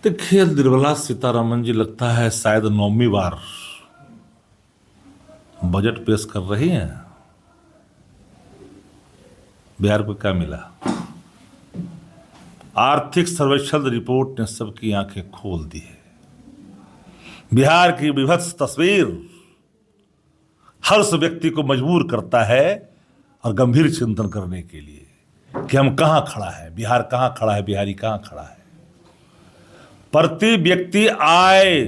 देखिए, निर्मला सीतारमण जी लगता है शायद 9वीं बार बजट पेश कर रही हैं। बिहार को क्या मिला? आर्थिक सर्वेक्षण रिपोर्ट ने सबकी आंखें खोल दी है। बिहार की विभत्स तस्वीर हर उस व्यक्ति को मजबूर करता है और गंभीर चिंतन करने के लिए कि हम कहां खड़ा है, बिहार कहां खड़ा है, बिहारी कहां खड़ा है। प्रति व्यक्ति आय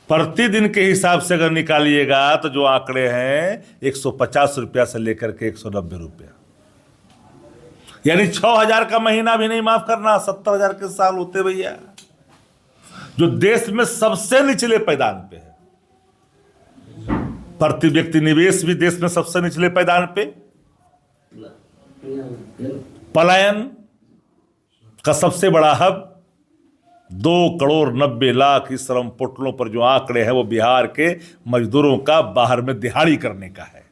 प्रतिदिन के हिसाब से अगर निकालिएगा तो जो आंकड़े हैं 150 रुपया से लेकर के 190 रुपया, यानी 6,000 का महीना भी नहीं माफ करना, 70,000 के साल होते भैया, जो देश में सबसे निचले पायदान पे है। प्रति व्यक्ति निवेश भी देश में सबसे निचले पायदान पे, पलायन का सबसे बड़ा हब 2,90,00,000 इस श्रम पोर्टलों पर जो आंकड़े हैं वो बिहार के मजदूरों का बाहर में दिहाड़ी करने का है।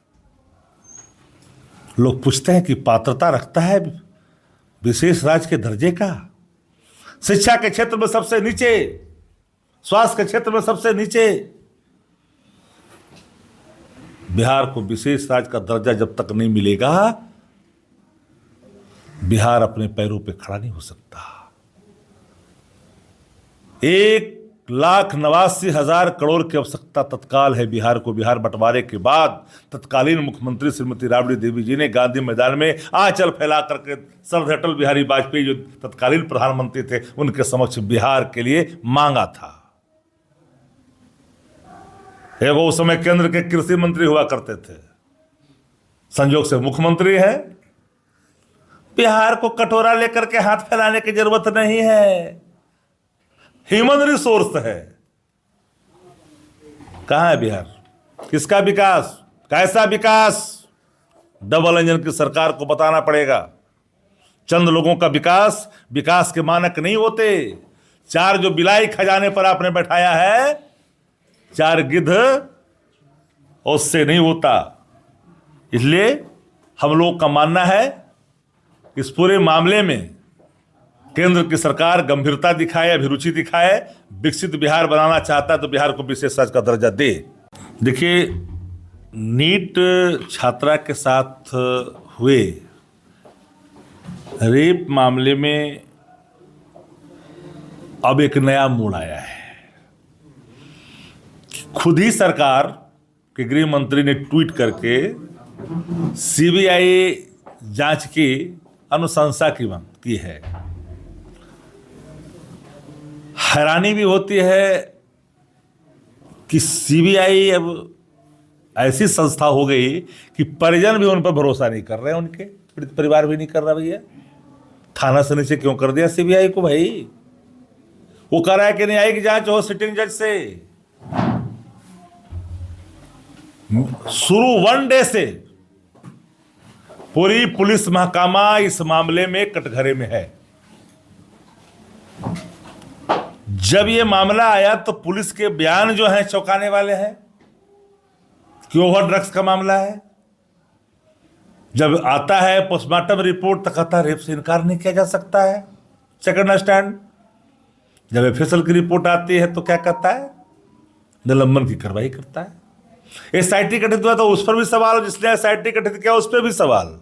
लोग पूछते हैं कि पात्रता रखता है विशेष राज्य के दर्जे का, शिक्षा के क्षेत्र में सबसे नीचे, स्वास्थ्य के क्षेत्र में सबसे नीचे। बिहार को विशेष राज्य का दर्जा जब तक नहीं मिलेगा बिहार अपने पैरों पे खड़ा नहीं हो सकता। 1,89,000 करोड़ की आवश्यकता तत्काल है बिहार को। बिहार बंटवारे के बाद तत्कालीन मुख्यमंत्री श्रीमती राबड़ी देवी जी ने गांधी मैदान में आंचल फैला करके सर अटल बिहारी वाजपेयी जो तत्कालीन प्रधानमंत्री थे उनके समक्ष बिहार के लिए मांगा था। वो उस समय केंद्र के कृषि मंत्री हुआ करते थे, संयोग से मुख्यमंत्री है। बिहार को कटोरा लेकर के हाथ फैलाने की जरूरत नहीं है, ह्यूमन रिसोर्स है। कहां है बिहार? किसका विकास, कैसा विकास? डबल इंजन की सरकार को बताना पड़ेगा। चंद लोगों का विकास विकास के मानक नहीं होते। 4 जो बिलाई खजाने पर आपने बैठाया है, 4 गिद्ध, उससे नहीं होता। इसलिए हम लोग का मानना है इस पूरे मामले में केंद्र की सरकार गंभीरता दिखाए, अभिरुचि दिखाए, विकसित बिहार बनाना चाहता है तो बिहार को विशेष राज्य का दर्जा दे। देखिए, नीट छात्रा के साथ हुए रेप मामले में अब एक नया मोड़ आया है। खुद ही सरकार के गृह मंत्री ने ट्वीट करके सीबीआई जांच की अनुशंसा की मांग की है। हैरानी भी होती है कि सीबीआई अब ऐसी संस्था हो गई कि परिजन भी उन पर भरोसा नहीं कर रहे हैं, उनके परिवार भी नहीं कर रहा। भैया थाना से नीचे क्यों कर दिया सीबीआई को? भाई वो कह रहा है कि न्यायिक जांच हो सिटिंग जज से। शुरू 1 डे से पूरी पुलिस महकमा इस मामले में कटघरे में है। जब ये मामला आया तो पुलिस के बयान जो हैं चौंकाने वाले हैं कि ओवर ड्रग्स का मामला है। जब आता है पोस्टमार्टम रिपोर्ट तो कहता है रेप से इनकार नहीं किया जा सकता है, सेकंड स्टैंड। जब एफएसएल की रिपोर्ट आती है तो क्या कहता है? निलंबन की कार्रवाई करता है। एसआईटी गठित हुआ तो उस पर भी सवाल, जिसने एसआईटी गठित किया उस पर भी सवाल।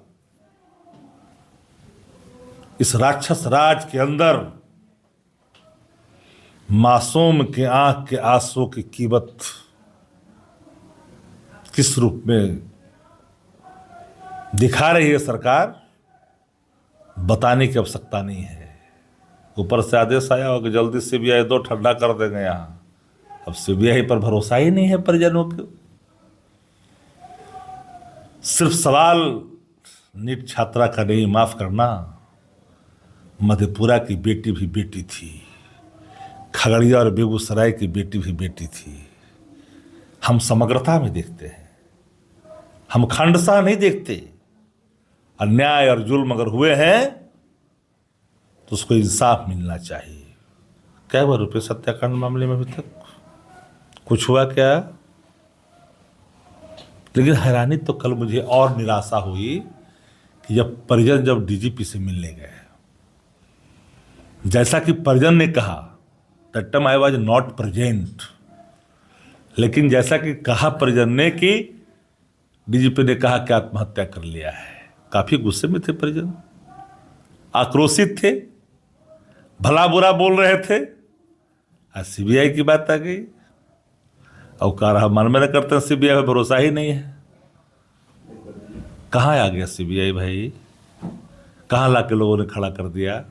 इस राक्षस राज के अंदर मासूम के आंख के आंसू की कीमत किस रूप में दिखा रही है सरकार, बताने की आवश्यकता नहीं है। ऊपर से आदेश आया हो कि जल्दी सीबीआई 2 ठंडा कर देंगे यहां। अब सीबीआई पर भरोसा ही नहीं है परिजनों को। सिर्फ सवाल नीट छात्रा का नहीं, माफ करना, मधेपुरा की बेटी भी बेटी थी, खगड़िया और बेगूसराय की बेटी भी बेटी थी। हम समग्रता में देखते हैं, हम खंडसा नहीं देखते। अन्याय और जुल्म अगर हुए हैं तो उसको इंसाफ मिलना चाहिए। क्या हुआ रुपये सत्याकांड मामले में? अभी तक कुछ हुआ क्या? लेकिन हैरानी तो कल मुझे और निराशा हुई कि जब परिजन जब डीजीपी से मिलने गए जैसा कि परिजन ने कहा, that time I was not present, लेकिन जैसा कि कहा परिजन ने कि डीजीपी ने कहा कि आत्महत्या कर लिया है, काफी गुस्से में थे परिजन, आक्रोशित थे, भला बुरा बोल रहे थे। आज सीबीआई की बात आ गई और कह रहा मन में न करते हैं, सीबीआई पे भरोसा ही नहीं है। कहाँ आ गया सीबीआई भाई, कहाँ लाके लोगों ने खड़ा कर दिया।